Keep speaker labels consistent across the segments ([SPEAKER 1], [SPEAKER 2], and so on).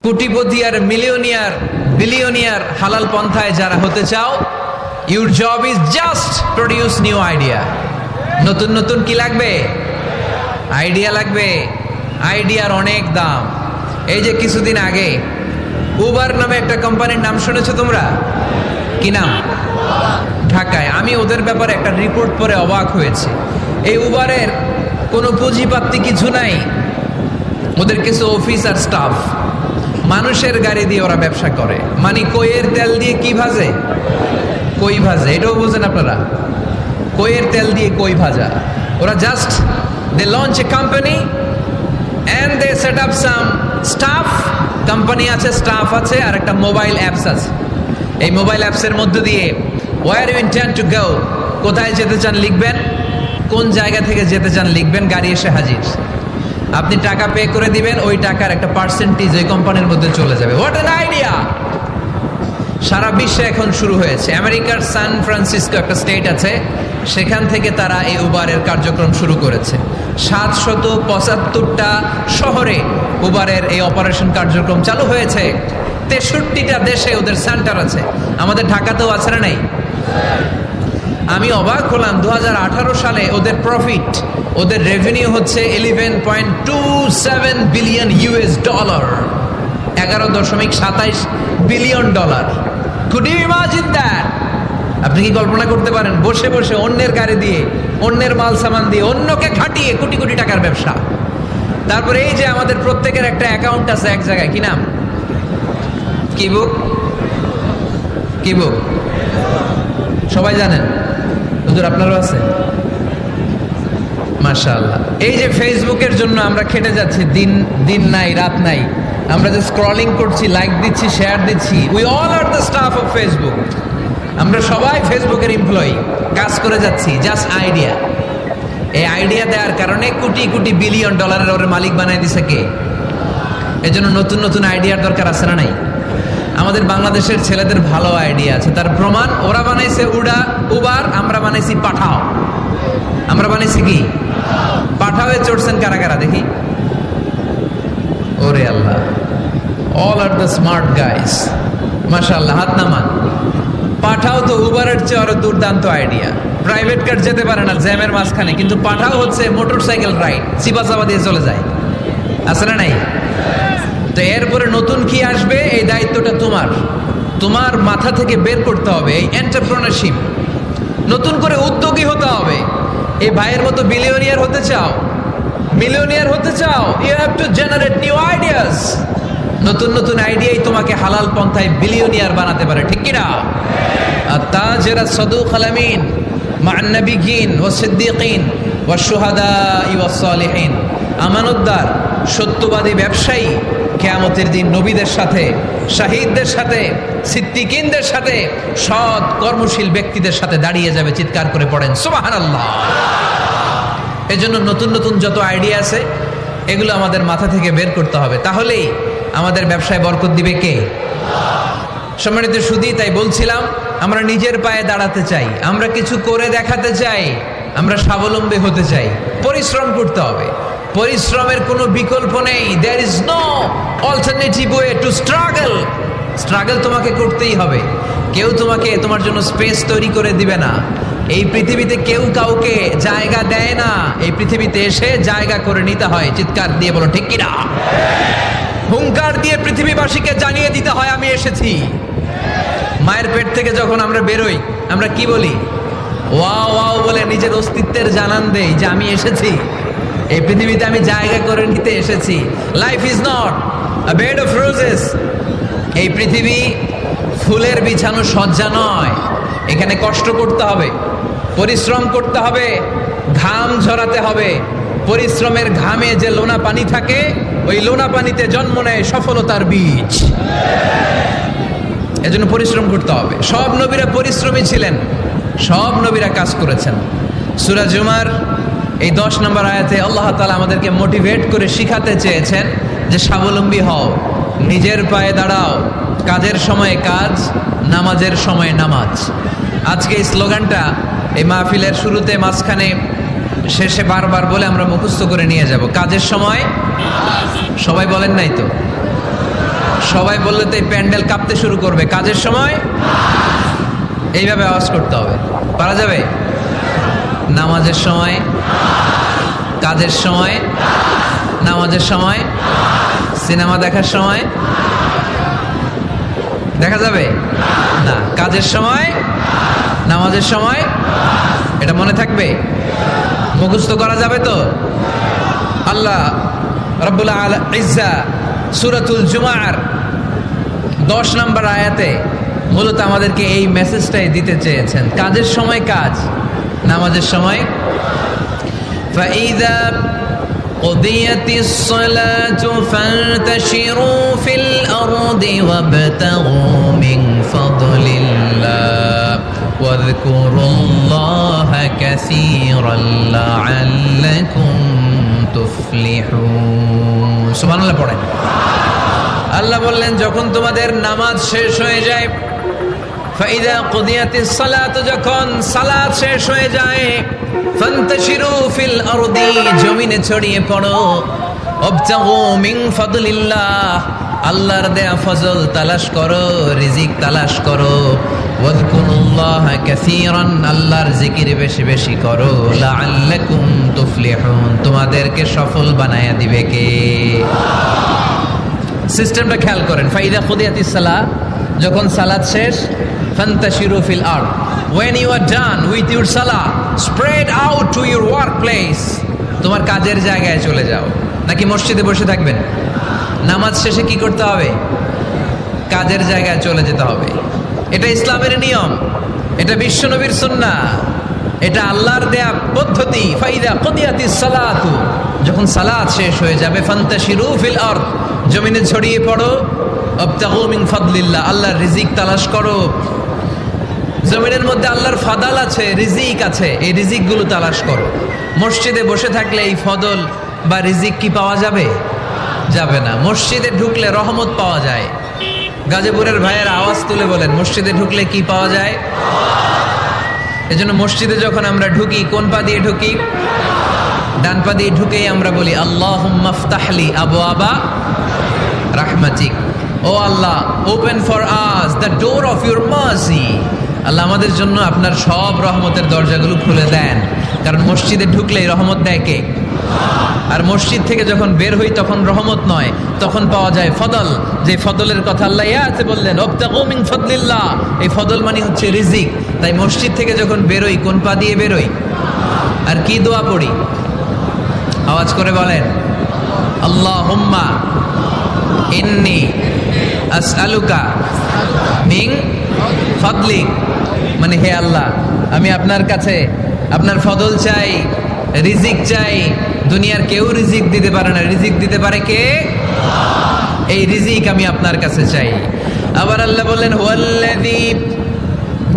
[SPEAKER 1] কোটিপতি আর millionaire billionaire হালাল পন্থায় যারা হতে চাও, your job is just produce new idea. নতুন নতুন কি লাগবে? আইডিয়া লাগবে। আইডিয়ার অনেক দাম। এই যে কিছুদিন আগে উবার নামে একটা কোম্পানির নাম শুনেছো তোমরা? কি নাম? ঢাকায়। আমি ওদের ব্যাপারে একটা রিপোর্ট পড়ে অবাক হয়েছে। এই উবারের কোনো পুঁজিপাতি কিছু নাই, ওদের কিছু অফিস আর স্টাফ। মানুষের গাড়ি দিয়ে ওরা ব্যবসা করে। মানে কইয়ের তেল দিয়ে কি ভাজে? কই ভাজে। এটাও বুঝেন আপনারা? কইয়ের তেল দিয়ে কই ভাজা। ওরা just they launch a company and they set up some staff. Company আছে, স্টাফ আছে, আর একটা মোবাইল অ্যাপস আছে। এই মোবাইল অ্যাপসের মধ্যে দিয়ে where you intend to go, কোথায় যেতে চান লিখবেন, কোন জায়গা থেকে যেতে চান লিখবেন, গাড়ি এসে হাজির। আপনি টাকা পে করে দিবেন, ওই টাকার একটা পার্সেন্টেজ ওই কোম্পানির মধ্যে চলে যাবে। What an idea! সারা বিশ্বে এখন শুরু হয়েছে। আমেরিকার সান ফ্রান্সিসকো একটা স্টেট আছে, সেখান থেকে তারা এই উবারের কার্যক্রম শুরু করেছে। 775টা শহরে উবারের এই অপারেশন কার্যক্রম চালু হয়েছে। 63টা দেশে ওদের সেন্টার আছে। আমাদের ঢাকাতেও আছে না? নেই? আমি অবাক হলাম, 2018 সালে ওদের প্রফিট, ওদের রেভিনিউ হচ্ছে 11.27 billion US dollar, 11.27 billion dollar. Could you imagine that? আপনি কি কল্পনা করতে পারেন? বসে বসে অন্যের গাড়ি দিয়ে, অন্যের মাল সামান দিয়ে, অন্যকে খাটিয়ে কোটি কোটি টাকার ব্যবসা। তারপরে এই যে আমাদের প্রত্যেকের একটা অ্যাকাউন্ট আছে এক জায়গায়, কি নাম? কি বুক? কি বুক? সবাই জানেন? হুজুর আপনারও আছে? মাশাআল্লাহ। এই যে ফেসবুকের জন্য আমরা খেটে যাচ্ছি, দিন দিন নাই রাত নাই, আমরা যে স্ক্রলিং করছি, লাইক দিচ্ছি, শেয়ার দিচ্ছি, we all are the staff of Facebook. আমরা সবাই ফেসবুকের এমপ্লয়ি, কাজ করে যাচ্ছি। Just idea. এই আইডিয়া দেওয়ার কারণে কোটি কোটি বিলিয়ন ডলারের ওর মালিক বানাই দিছে কে? এজন্য নতুন নতুন আইডিয়ার দরকার আছে না নাই? আমাদের বাংলাদেশের ছেলেদের ভালো আইডিয়া আছে, তার প্রমাণ ওরা বানাইছে উবার, আমরা বানাইছি পাঠাও। আমরা বানাইছি কি? পাঠাও। চড়ছেন কারা কারা দেখি? ওরে আল্লাহ, all are the smart guys. মাশাআল্লাহ, হাত নামান। পাঠাও তো উবারের চেয়ে আরো দুর্দান্ত আইডিয়া। প্রাইভেট কার যেতে পারে না জ্যামের মাঝখানে, কিন্তু পাঠাও হচ্ছে মোটরসাইকেল রাইড, চিপা দিয়ে চলে যায়। আছে না নাই? তো এরপরে নতুন কি আসবে, এই দায়িত্বটা তোমার। তোমার মাথা থেকে বের করতে হবে এই এন্টারপ্রেনারশিপ। নতুন করে উদ্যোগী হতে হবে। এই ভাইয়ের মতো বিলিয়নিয়ার হতে চাও, মিলিয়নিয়ার হতে চাও, you have to generate new ideas. নতুন নতুন আইডিয়াই তোমাকে হালাল পন্থায় বিলিয়নিয়ার বানাতে পারে, ঠিক কিনা? আত-তাজির আস-সাদুক আল-আমিন মা'আন নাবিয়্যিন ওয়াস সিদ্দীকিন ওয়াশ শুহাদা'i ওয়াস সালিহিন। আমানতদার, সত্যবাদী ব্যবসায়ী কিয়ামতের দিন নবীদের সাথে, শাহীদদের সাথে, সিদ্দীকিনদের সাথে, সৎ কর্মশীল ব্যক্তিদের সাথে দাঁড়িয়ে যাবে। চিৎকার করে পড়েন সুবহানাল্লাহ। এজন্য নতুন নতুন যত আইডিয়া আছে এগুলো আমাদের মাথা থেকে বের করতে হবে, তাহলেই আমাদের ব্যবসায় বরকত দিবে কে? সম্মানিত সুধী, তাই বলছিলাম আমরা নিজের পায়ে দাঁড়াতে চাই, আমরা কিছু করে দেখাতে চাই, আমরা স্বাবলম্বী হতে চাই। পরিশ্রম করতে হবে, পরিশ্রমের কোনো বিকল্প নেই। There is no alternative way to struggle. Struggle তোমাকে করতেই হবে। কেউ তোমাকে তোমার জন্য স্পেস তৈরি করে দিবে না। এই পৃথিবীতে কেউ কাউকে জায়গা দেয় না, এই পৃথিবীতে এসে জায়গা করে নিতে হয়। চিৎকার দিয়ে বলো ঠিক কিনা? হুঙ্কার দিয়ে পৃথিবীবাসীকে জানিয়ে দিতে হয় আমি এসেছি। মায়ের পেট থেকে যখন আমরা বেরোই, আমরা কি বলি? ওয়াও ওয়াও বলে নিজের অস্তিত্বের জানান দেই যে আমি এসেছি, এই পৃথিবীতে আমি জায়গা করে নিতে এসেছি। Life is not a bed of roses. এই পৃথিবী ফুলের বিছানো সজ্জা নয়। এখানে কষ্ট করতে হবে, পরিশ্রম করতে হবে, ঘাম ঝরাতে হবে। পরিশ্রমের ঘামে যে লোনা পানি থাকে, ওই লোনা পানিতে জন্ম নেয় সফলতার বীজ। এজন্য পরিশ্রম করতে হবে। সব নবীরা পরিশ্রমী ছিলেন, সব নবীরা কাজ করেছেন। সূরা জুমার এই 10 নম্বর আয়াতে আল্লাহ তাআলা আমাদেরকে মোটিভেট করে শিখাতে চেয়েছেন যে স্বাবলম্বী হও, নিজের পায়ে দাঁড়াও, কাজের সময়ে কাজ, নামাজের সময়ে নামাজ। আজকে এই স্লোগানটা এই মাহফিলের শুরুতে, মাঝখানে, শেষে বারবার বলে আমরা মুখস্থ করে নিয়ে যাব। কাজের সময় সবাই বলেন নাই তো? সবাই বললে তো এই প্যান্ডেল কাঁপতে শুরু করবে। কাজের সময় এইভাবে আওয়াজ করতে হবে, পারা যাবে? নামাজের সময়, কাজের সময়, নামাজের সময়, সিনেমা দেখার সময় দেখা যাবে না, কাজের সময়, নামাজের সময়। এটা মনে থাকবে, মুখস্থ করা যাবে তো? আল্লাহ রাব্বুল ইজ্জা সূরাতুল জুমার 10 নম্বর আয়াতে মূলত আমাদেরকে এই মেসেজটাই দিতে চেয়েছেন। কাজের সময় কাজ, নামাজের সময়। ফাইযা قضيت الصلاة فانتشروا في الأرض وابتغوا من فضل الله واذكروا الله كثيرا لعلكم تفلحون سبحان الله পড়েন। আল্লাহ বললেন যখন তোমাদের নামাজ শেষ হয়ে যায়, ফাইদা কুদিয়াতিস সালাত, যখন সালাত শেষ হয়ে যায়, ফান্তাশিরু ফিল আরদি, জমিনে ছড়িয়ে পড়ো, ওয়াবতাগু মিন ফাদলিল্লাহ, আল্লাহর দেয়া ফজল তালাশ করো, রিজিক তালাশ করো, ওয়াযকুরুল্লাহা কাসীরান, আল্লাহর জিকির বেশি বেশি করো, লাআল্লাকুম তুফলিহুন, তোমাদেরকে সফল বানায়া দিবে কে? সিস্টেমটা খেয়াল করেন। ফাইদা কুদিয়াতিস সালাহ, যখন সালাত শেষ, ফান্তাশিরু ফিল আরদ, when you are done with your salah, spread out to your workplace, তোমার কাজের জায়গায় চলে যাও। নাকি মসজিদে বসে থাকবেন? নামাজ শেষে কি করতে হবে? কাজের জায়গায় চলে যেতে হবে। এটা ইসলামের নিয়ম, এটা বিশ্বনবীর সুন্নাহ, এটা আল্লাহর দেয়া পদ্ধতি। ফাইদা কুদিয়াতিস সালাতু, যখন সালাত শেষ হয়ে যাবে, ফান্তাশিরু ফিল আরদ, জমিনে ছড়িয়ে পড়ো, ওয়াবতাগু মিন ফাদলিল্লাহ, আল্লাহর রিজিক তালাশ করো। জমিনের মধ্যে আল্লাহর ফাদাল আছে, রিজিক আছে, এই রিজিকগুলো তালাশ করো। মসজিদে বসে থাকলে এই ফদল বা রিজিক কি পাওয়া যাবে? যাবে না। মসজিদে ঢুকলে রহমত পাওয়া যায়। গাজীপুরের ভাইয়ের আওয়াজ তুলে বলেন, মসজিদে ঢুকলে কি পাওয়া যায়? এজন্য মসজিদে যখন আমরা ঢুকি, কোন পা দিয়ে ঢুকি? ডান পা দিয়ে ঢুকেই আমরা বলি আল্লাহুম্মা ফতাহলি আবওয়াবা রাহমাতিক, O Allah, open for us the door of your mercy, আল্লাহ আমাদের জন্য আপনার সব রহমতের দরজাগুলো খুলে দেন। কারণ মসজিদে ঢুকলেই রহমত দেয় কে? আর মসজিদ থেকে যখন বের হই তখন রহমত নয়, তখন পাওয়া যায় ফদল, যে ফদলের কথা আল্লাহ ইয়াতে বললেন, ওয়াবতাগু মিন ফাদলিল্লাহ, এই ফদল মানে হচ্ছে রিজিক। তাই মসজিদ থেকে যখন বেরোই কোন পা দিয়ে বেরোই? আর কি দোয়া পড়ি? আওয়াজ করে বলেন, আল্লাহুম্মা ইন্নী আসআলুকা মিন ফাদলিক, মানে হে আল্লাহ, আমি আপনার কাছে আপনার ফদল চাই, রিজিক চাই। দুনিয়ার কেউ রিজিক দিতে পারে না, রিজিক দিতে পারে কে? এই রিজিক আমি আপনার কাছে চাই। আবার আল্লাহ বললেন, হুয়াল্লাযী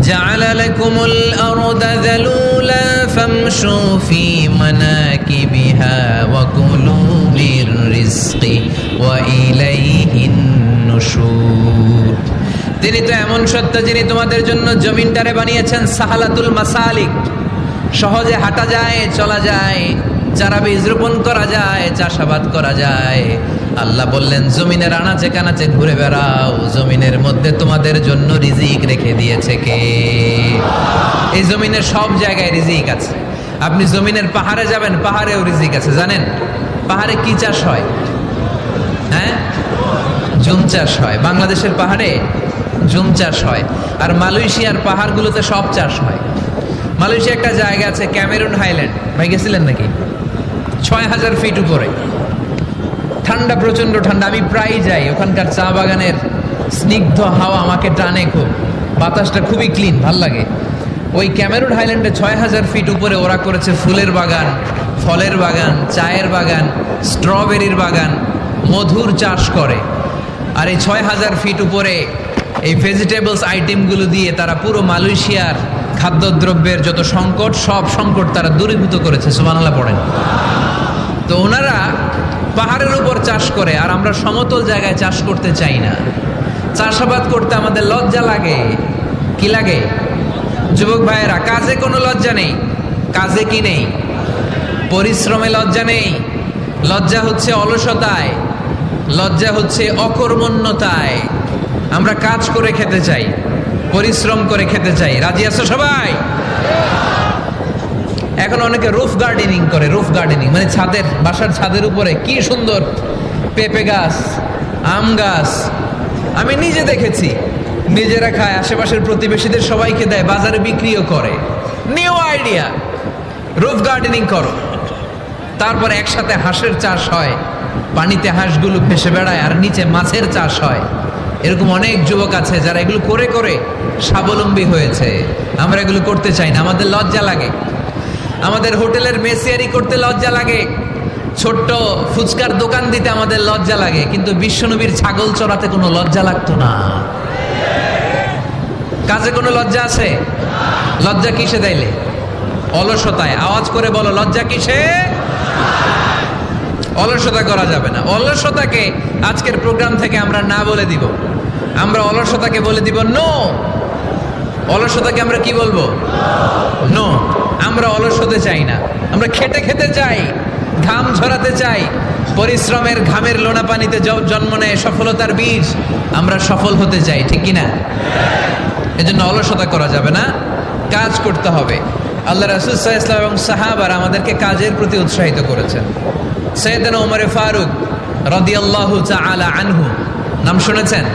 [SPEAKER 1] জাআলা লাকুমুল আরদা যালুলা ফামশু ফি মানাকিবিহা ওয়া কুলু মির রিজকি ওয়া ইলাইহিন নুশুর। তিনি তো এমন সত্য যিনি তোমাদের জন্য জমিনটারে বানিয়েছেন সাহালাতুল মাসালিক, সহজে হাঁটা যায়, চলা যায়, চারা বীজ রোপণ করা যায়, চাষাবাদ করা যায়। আল্লাহ বললেন জমিনের আনাচে কানাচে ঘুরে বেড়াও, জমিনের মধ্যে তোমাদের জন্য রিজিক রেখে দিয়েছে কে? এই জমিনের সব জায়গায় রিজিক আছে। আপনি জমিনের পাহাড়ে যাবেন, পাহাড়েও রিজিক আছে। জানেন পাহাড়ে কি চাষ হয়? হ্যাঁ, জুম চাষ হয়। বাংলাদেশের পাহাড়ে জুম চাষ হয়, আর মালয়েশিয়ার পাহাড়গুলোতে সব চাষ হয়। মালয়েশিয়া একটা জায়গা আছে ক্যামেরুন হাইল্যান্ড, ভাই গেছিলেন নাকি? ৬,০০০ ফিট উপরে, ঠান্ডা, প্রচন্ড ঠান্ডা। আমি প্রায় যাই, ওখানকার চা বাগানের স্নিগ্ধ হাওয়া আমাকে টানে খুব, বাতাসটা খুবই ক্লিন, ভাল লাগে। ওই ক্যামেরুন হাইল্যান্ডে ৬,০০০ ফিট উপরে ওরা করেছে ফুলের বাগান, ফলের বাগান, চায়ের বাগান, স্ট্রবেরির বাগান, মধুর চাষ করে। আর এই ৬,০০০ ফিট উপরে এই ভেজিটেবলস আইটেমগুলো দিয়ে তারা পুরো মালয়েশিয়ার খাদ্যদ্রব্যের যত সংকট, সব সংকট তারা দূরীভূত করেছে। সুবহানাল্লাহ পড়েন। তো ওনারা পাহাড়ের উপর চাষ করে, আর আমরা সমতল জায়গায় চাষ করতে চাই না। চাষাবাদ করতে আমাদের লজ্জা লাগে। কি লাগে? যুবক ভাইয়েরা, কাজে কোনো লজ্জা নেই। কাজে কি নেই? পরিশ্রমে লজ্জা নেই। লজ্জা হচ্ছে অলসতায়। লজ্জা হচ্ছে অকর্মণ্যতায়। আমরা কাজ করে খেতে চাই, পরিশ্রম করে খেতে চাই। রাজি আছো সবাই? এখন অনেকে রুফ গার্ডেনিং করে। রুফ গার্ডেনিং মানে ছাদের, বাসার ছাদের উপরে কি সুন্দর পেঁপে গাছ, আম গাছ। আমি নিজে দেখেছি, নিজেরা খায়, আশেপাশের প্রতিবেশীদের সবাইকে দেয়, বাজারে বিক্রিও করে। নিউ আইডিয়া, রুফ গার্ডেনিং করো। তারপর একসাথে হাঁসের চাষ হয়, পানিতে হাঁসগুলো ভেসে বেড়ায়, আর নিচে মাছের চাষ হয়। এরকম অনেক যুবক আছে যারা এগুলো করে করে স্বাবলম্বী হয়েছে। আমরা এগুলো করতে চাই না, আমাদের লজ্জা লাগে। আমাদের হোটেলের মেসিয়ারি করতে লজ্জা লাগে, ছোট্ট ফুচকার দোকান দিতে আমাদের লজ্জা লাগে, কিন্তু বিশ্বনবীর ছাগল চড়াতে কোনো লজ্জা লাগতো না। কাজে কোনো লজ্জা আছে? লজ্জা কিসে তাইলে? অলসতায়। আওয়াজ করে বলো, লজ্জা কিসে? অলসতা করা যাবে না। অলসতাকে আজকের প্রোগ্রাম থেকে আমরা না বলে দিব। আমরা অলসতাকে বলে দিব নো। অলসতাকে আমরা কি বলবো? নো। আমরা অলস হতে চাই না, আমরা খেটে খেতে চাই, ঘাম ঝরাতে চাই। পরিশ্রমের ঘামের লোনা পানিতে জন্ম নেয় সফলতার বীজ। আমরা সফল হতে চাই, ঠিক কিনা? এজন্য অলসতা করা যাবে না, কাজ করতে হবে। আল্লাহ রাসূল সাল্লাল্লাহু আলাইহি ওয়াসাল্লাম এবং সাহাবারা আমাদেরকে কাজের প্রতি উৎসাহিত করেছেন। সাইয়েদনা ওমর ফারুক রাদিয়াল্লাহু তাআলা আনহু, নাম শুনেছেন?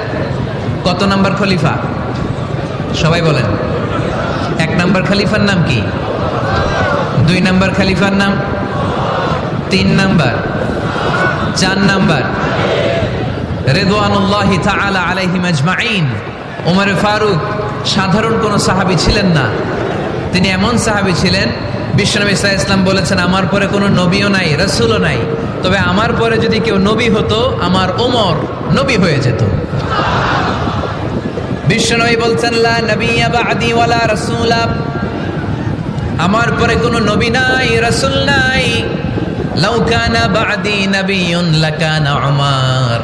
[SPEAKER 1] কত নাম্বার খলিফা? সবাই বলেন। 1 নাম্বার খলিফার নাম কি? 2 নাম্বার খলিফার নাম? 3 নাম্বার? 4 নাম্বার? রিদওয়ানুল্লাহি তাআলা আলাইহিম আজমাইন। ওমর ফারুক সাধারণ কোনো সাহাবী ছিলেন না, তিনি এমন সাহাবী ছিলেন, বিশ্বনবী সাল্লাল্লাহু আলাইহি ওয়াসাল্লাম বলেছেন, আমার পরে কোনো নবীও নাই, রাসূলও নাই, তবে আমার পরে যদি কেউ নবী হতো, আমার ওমর নবী হয়ে যেত। বিশ্বনবী বলছেন, লা নবিয়্যা বা'দি ওয়ালা রাসূলা, আমার পরে কোনো নবী নাই, রাসূল নাই। লাউ কানা বা'দি নাবিয়্যুন লাকানা উমর,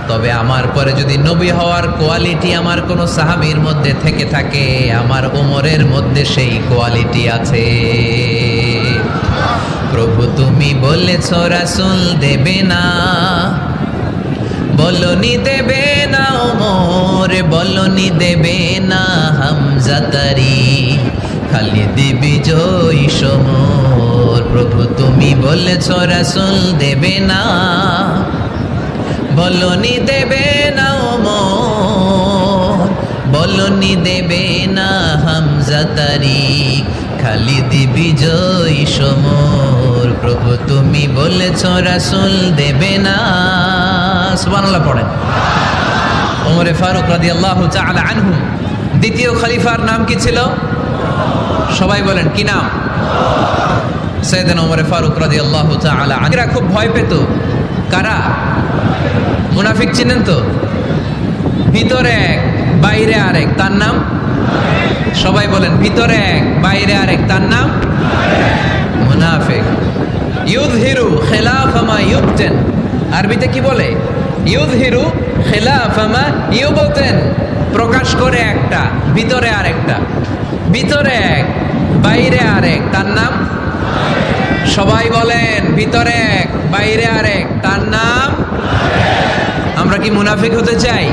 [SPEAKER 1] তবে আমার পরে যদি নবী হওয়ার কোয়ালিটি আমার কোনো সাহাবীর মধ্যে থেকে থাকে, আমার ওমরের মধ্যে সেই কোয়ালিটি আছে। প্রভু তুমি বলেছ রাসূল দেবে না, বলনি দেবে না ওমর, বলনি দেবে না হামজা তারি, খালিদ বিজয়ী সমর। প্রভু তুমি বলেছ রাসূল দেবে না, বলনি দেবে না ওমর, বলনি দেবে না হামজা তারি, খালিদ বিজয়ী সমর। প্রভু তুমি বলেছ রাসূল দেবে না। সুবহানাল্লাহ পড়েন। ওমর ফারুক রাদিয়াল্লাহু তাআলা আনহু, দ্বিতীয় খলিফার নাম কি ছিল? সবাই বলেন, কি নাম? সাইয়েদনা ওমর ফারুক রাদিয়াল্লাহু তাআলা আনহু। এরা খুব ভয় পেত। কারা? মুনাফিক চিনেন তো? ভিতরে এক বাইরে আরেক, তার নাম? সবাই বলেন, ভিতরে এক বাইরে আরেক, তার নাম মুনাফিক। ইউযহিরু খিলাফা মা ইউবতিন, আরবিতে কি বলে? ইউযহিরু খিলাফা মা ইউবতিন, প্রকাশ করে একটা, ভিতরে আরেকটা। ভিতরে এক বাইরে আরেক, তার নাম? সবাই বলেন, ভিতরে এক বাইরে আরেক, তার নাম? আমরা কি মুনাফিক হতে চাই?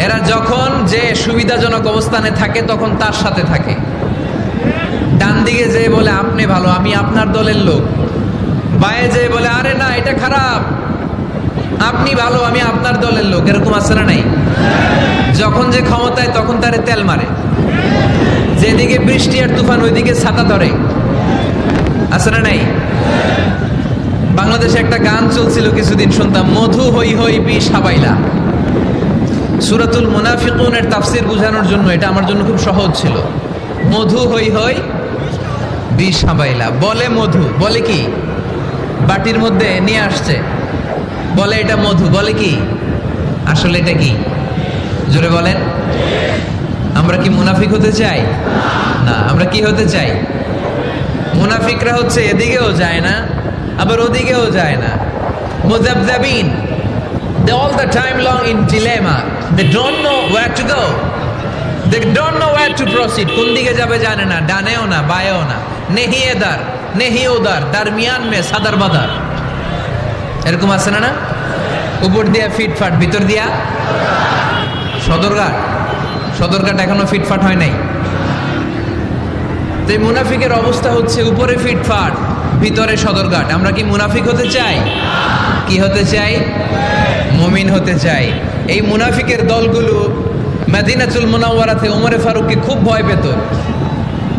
[SPEAKER 1] এরা যখন যে সুবিধাজনক অবস্থানে থাকে তখন তার সাথে থাকে। ডান দিকে যে বলে আপনি ভালো, আমি আপনার দলের লোক। বায়ে যে বলে আরে না এটা খারাপ, আপনি ভালো, আমি আপনার দলের লোক। এরকম আছে না নাই? যখন যে ক্ষমতায় তখন তারে তেল মারে। যেদিকে বৃষ্টি আর তুফান ওইদিকে ছাতা ধরে। আছে না নাই? বাংলাদেশে একটা গান চলছিল কিছুদিন, শুনতাম, মধু হই হই বিষ হাবাইলা। সূরাতুল মুনাফিকুনের তাফসীর বোঝানোর জন্য এটা আমার জন্য খুব সহজ ছিল। মধু হই হই বিষ হাবাইলা। বলে মধু, বলে কি? বাটির মধ্যে নিয়ে আসছে, বলে এটা মধু, বলে কি? আসলে এটা কি? জোরে বলেন। আমরা কি মুনাফিক হতে চাই? না। আমরা কি হতে চাই? মুনাফিকরা হচ্ছে এদিকেও যায় না, আবার ওদিকেও যায় না। মুযাবযাবিন, they all the time long in dilemma, they don't know where to go, they don't know where to proceed. কোন দিকে যাবে জানে না, ডানেও না বায়েও না, নেহি এদার নেহি ওদার, দারমিয়ান মে সাদার বাদার। এরকম আছে না? উপর দিয়া ফিটফাট, ভিতর দিয়া সদরঘাট। সদরঘাট এখনো ফিটফাট হয় নাই। তো এই মুনাফিকের অবস্থা হচ্ছে উপরে ফিটফাট, ভিতরে সদরঘাট। আমরা কি মুনাফিক হতে চাই? কি হতে চাই? মুমিন হতে চাই। এই মুনাফিকের দলগুলো মদিনাতুল মুনাওয়ারাতে ওমরে ফারুককে খুব ভয় পেত।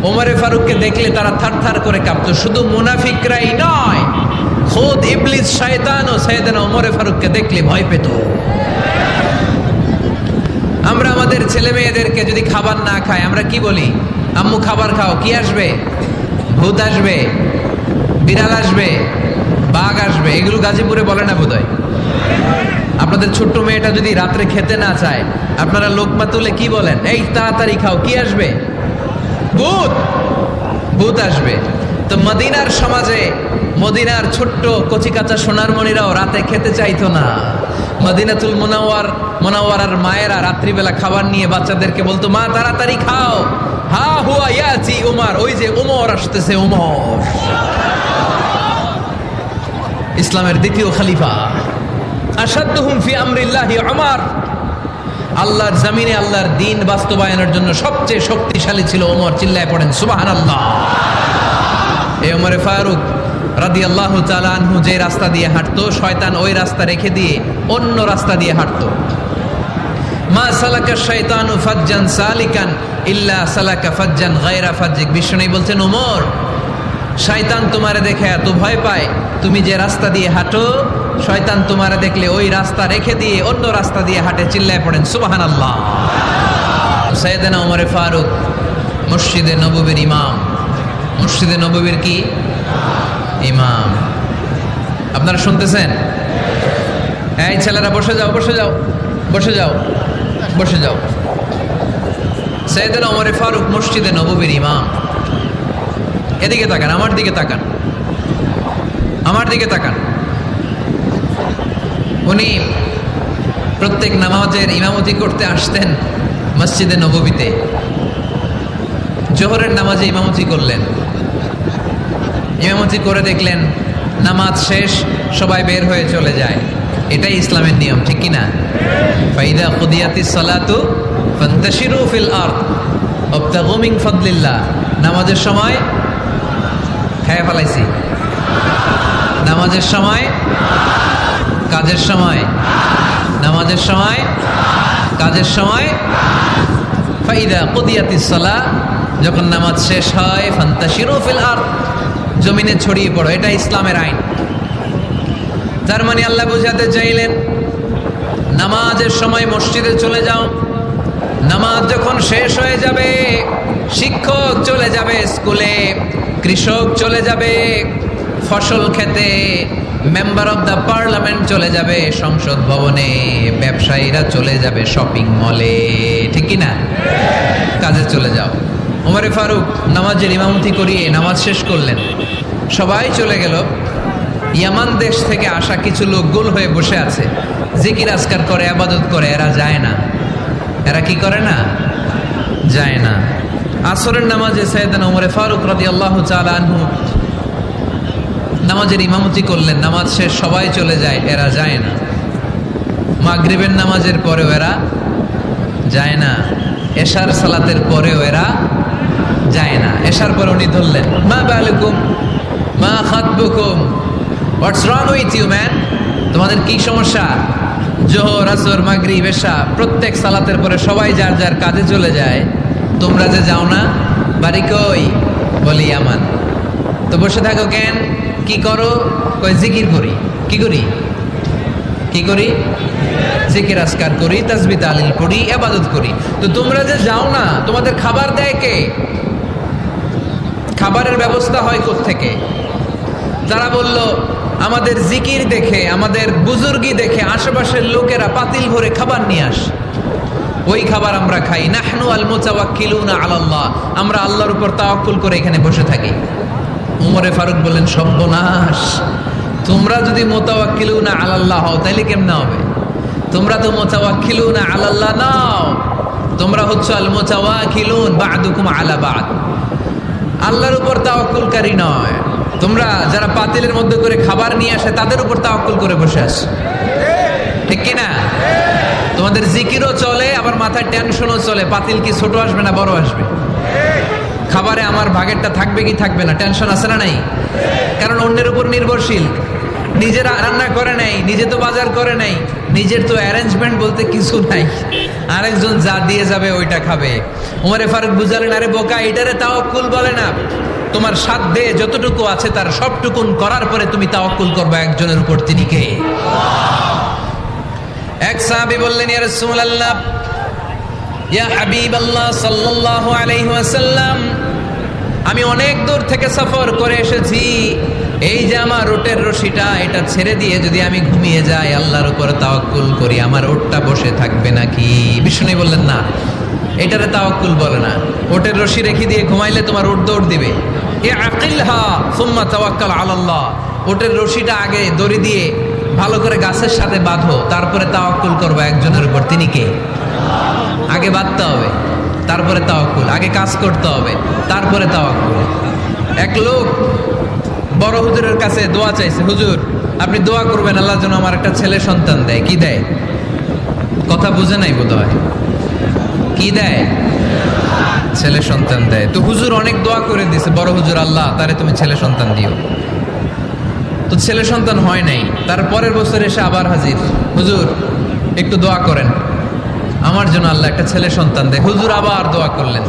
[SPEAKER 1] ওমরে ফারুককে দেখলে তারা থারথার করে কাঁপতো। শুধু মুনাফিকরাই নয়, খুদ ইবলিস শয়তানও সাইয়েদনা ওমরে ফারুককে দেখলে ভয় পেত। আমরা আমাদের ছেলে মেয়েদেরকে যদি খাবার না খায়, আমরা কি বলি? আম্মু খাবার খাও। কি আসবে? ভূত আসবে, বিড়াল আসবে, বাঘ আসবে। এগুলো গাজীপুরে বলে না বোধহয়। আপনাদের ছোট্ট মেয়েটা যদি রাত্রে খেতে না চায়, আপনারা লোকমা তুলে কি বলেন? এই তাড়াতাড়ি খাও। কি আসবে? ভূত। ভূত আসবে। তো মদিনার সমাজে মদিনার ছোট্ট কচিকাচা সোনারমণিরাও রাতে খেতে চাইতো না। মদিনাতুল মুনাওয়ারার মায়েরা রাত্রিবেলা খাবার নিয়ে বাচ্চাদেরকে বলতো, মা তাড়াতাড়ি খাও, হা হুয়া ইয়াতি উমর, ওই যে উমর আসতেছে। উমর ইসলামের দ্বিতীয় খলিফা। আশাদ্দুহুম ফি আমরিল্লাহি উমর, আল্লাহর জমিনে আল্লাহর দ্বীন বাস্তবায়নের জন্য সবচেয়ে শক্তিশালী ছিল ওমর। চিল্লায় পড়েন সুবহানাল্লাহ। এই ওমরে ফারুক রাদিয়াল্লাহু তাআলা আনহু যে রাস্তা দিয়ে হাঁটতো, শয়তান ওই রাস্তা রেখে দিয়ে অন্য রাস্তা দিয়ে হাঁটতো। মা সালাকা শাইতানু ফাজ্জান সালিকান ইল্লা সালাকা ফাজ্জান গায়রা ফাজ্জিক। বিষ্ণু বলছেন, ওমর, শয়তান তোমারে দেখে এত ভয় পায়, তুমি যে রাস্তা দিয়ে হাঁটো, শয়তান তোমারে দেখলে ওই রাস্তা রেখে দিয়ে অন্য রাস্তা দিয়ে হাঁটে। চিল্লায় পড়েন সুবহানাল্লাহ। সাইয়েদনা ওমরে ফারুক মসজিদে নববীর ইমাম। মসজিদে নববীর কি ইমাম? আপনারা শুনতেছেন? এই ছেলেরা বসে যাও, বসে যাও, বসে যাও, বসে যাও। সাইয়েদনা ওমরে ফারুক মসজিদে নববীর ইমাম। এদিকে তাকান, আমার দিকে তাকান, আমার দিকে তাকান। উনি প্রত্যেক নামাজের ইমামতি করতে আসতেন মসজিদে নববীতে। জোহরের নামাজে ইমামতি করলেন। ইমামতি করে দেখলেন নামাজ শেষ, সবাই বের হয়ে চলে যায়। এটাই ইসলামের নিয়ম, ঠিক কিনা? ফাইদা কুদিয়াতিস সালাতু ফান্তাশিরু ফিল আরদ ওয়াবতাগু মিন ফাদলিল্লাহ। নামাজের সময় খেয়ে ফেলাইছি। নামাজের সময়, কাজের সময়, নামাজের সময়, কাজের সময়। ফাইদা কুদিয়াতিস সালাহ, যখন নামাজ শেষ হয়, ফান্তাশিরু ফিল আরদ, জমিনে ছড়িয়ে পড়ো। এটা ইসলামের আইন। তার মানে আল্লাহ বোঝাতে চাইলেন, নামাজের সময় মসজিদে চলে যাও। নামাজ যখন শেষ হয়ে যাবে, শিক্ষক চলে যাবে স্কুলে, কৃষক চলে যাবে ফসল খেতে, মেম্বার অব দ্য পার্লামেন্ট চলে যাবে সংসদ ভবনে, ব্যবসায়ীরা চলে যাবে শপিং মলে, ঠিক কিনা? কাজে চলে যাও। ওমরে ফারুক নামাজের ইমামতি করিয়ে নামাজ শেষ করলেন। সবাই চলে গেল। ইয়ামান দেশ থেকে আসা কিছু লোক গোল হয়ে বসে আছে, জিকির আজকার করে, আবাদত করে। এরা যায় না। এরা কি করে না? যায় না। আসরের নামাজে সাইয়েদনা ওমরে ফারুক রাদিয়াল্লাহু তাআলা আনহু নামাজের ইমামতি করলেন। নামাজ শেষ, সবাই চলে যায়, এরা যায় না। মাগরিবের নামাজের পরেও এরা যায় না। এশার সালাতের পরেও এরা যায় না। এশার পরে উনি ধরলেন, মা বালুকুম মা খাতবুকুম, হোয়াটস রং উইথ ইউ ম্যান? তোমাদের কি সমস্যা? জোহর, আসর, মাগরিব, এশা প্রত্যেক সালাতের পরে সবাই যার যার কাজে চলে যায়, তোমরা যে যাও না? বাড়ি কই? বলি ইয়ামান। তো বসে থাকো কেন? কি করো? কই জিকির করি। কি করি? কি করি? জিকির আজকার করি, তাসবিহ তাহলিল পড়ি, ইবাদত করি। তো তোমরা যে যাও না, তোমাদের খাবার দেয় কে? খাবারের ব্যবস্থা হয় কোত্থেকে? তারা বলল, আমাদের জিকির দেখে, আমাদের বুজুর্গি দেখে আশেপাশের লোকেরা পাতিল ভরে খাবার নিয়ে আসে, ওই খাবার আমরা খাই। নাহনু আল মুতাওয়াক্কিলুনা আলাল্লাহ, আমরা আল্লাহর উপর তাওয়াক্কুল করে এখানে বসে থাকি। উমরে ফারুক বললেন, সর্বনাশ, তোমরা যদি মুতাওয়াক্কিলুনা আলাল্লাহ হও তাহলে কেমনে হবে? তোমরা তো মুতাওয়াক্কিলুনা আলাল্লাহ নাও, তোমরা হচ্ছে আল মুতাওয়াক্কিলুন বা'দুকুম আলা বা'দ, আল্লাহর উপর তাওয়াক্কুলকারী নয়। তোমরা যারা পাতিলের মধ্যে করে খাবার নিয়ে আসে তাদের উপর তাওয়াক্কুল করে বসে আসে। ঠিক কিনা? তোমাদের জিকিরও চলে, আবার মাথায় টেনশনও চলে, পাতিল কি ছোট আসবে না বড় আসবে, খাবারে আমার ভাগেরটা থাকবে কি থাকবে না, টেনশন আছে না নাই? কারণ অন্যের উপর নির্ভরশীল, নিজে রান্না করে নাই, নিজে তো বাজার করে নাই, নিজের তো অ্যারেঞ্জমেন্ট বলতে কিছু নাই, আরেকজন যা দিয়ে যাবে ওইটা খাবে। ওমরে ফারুক বুঝালেন, আরে বোকা, এটারে তাওয়াক্কুল বলে না। তোমার সাধ্যে যতটুকু আছে তার সবটুকুন করার পরে তুমি তাওয়াক্কুল করবে একজনের উপর, তিনি কে? এক সাহাবী বললেন, ইয়া রাসূলুল্লাহ, ইয়া হাবিবাল্লাহ সাল্লাল্লাহু আলাইহি ওয়াসাল্লাম, আমি অনেক দূর থেকে সফর করে এসেছি, এই যে আমার ওটের রশিটা, এটা ছেড়ে দিয়ে যদি আমি ঘুমিয়ে যাই, আল্লাহর উপর তাওয়াক্কুল করি, আমার ওটটা বসে থাকবে নাকি? বিষ্ণু বললেন, না, এটারে তাওয়াক্কুল বলে না। ওটের রশি রেখে দিয়ে ঘুমাইলে তোমার ওট দৌড় দিবে। এ আকিলহা সুম্মা তাওয়াক্কাল আলাল্লাহ, ওটের রশিটা আগে দড়ি দিয়ে ভালো করে গাছের সাথে বাঁধো, তারপরে তাওয়াক্কুল করবে একজনের উপর, তিনি কে? আগে বাঁধতে হবে, তারপরে তাওয়াক্কুল, আগে কাজ করতে হবে, তারপরে তাওয়াক্কুল। এক লোক বড় হুজুরের কাছে দোয়া চাইছে, হুজুর আপনি দোয়া করবেন আল্লাহ যেন আমার একটা ছেলে সন্তান দেয়। কি দেয়? কথা বুঝে নাই বোধ হয়। কি দেয়? ছেলে সন্তান দেয়। তো হুজুর অনেক দোয়া করে দিছে, বড় হুজুর, আল্লাহ তারে তুমি ছেলে সন্তান দিও। তো ছেলে সন্তান হয় নাই। তার পরের বছর এসে আবার হাজির, হুজুর একটু দোয়া করেন আমার জন্য আল্লাহ একটা ছেলে সন্তান দেয়। হুজুর আবার দোয়া করলেন,